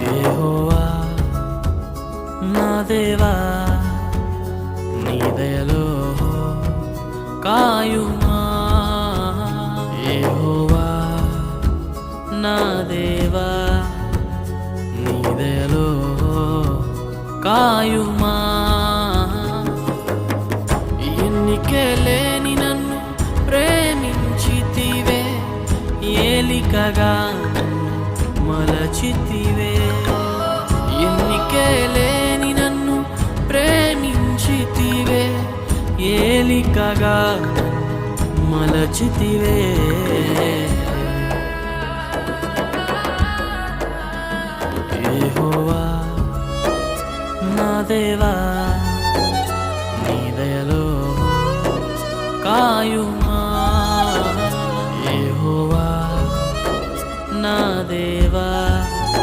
యెహోవా నా దేవా నీ దయలో కాయుమా యెహోవా నా దేవా నీ దయలో కాయుమా ఎన్నికే లేని నన్ను ప్రేమించితివే ఏలికగా మలచితివే ఎన్నికే లేని నన్ను ప్రేమించితివే ఏలికగా మలచితివే యెహోవా నా దేవా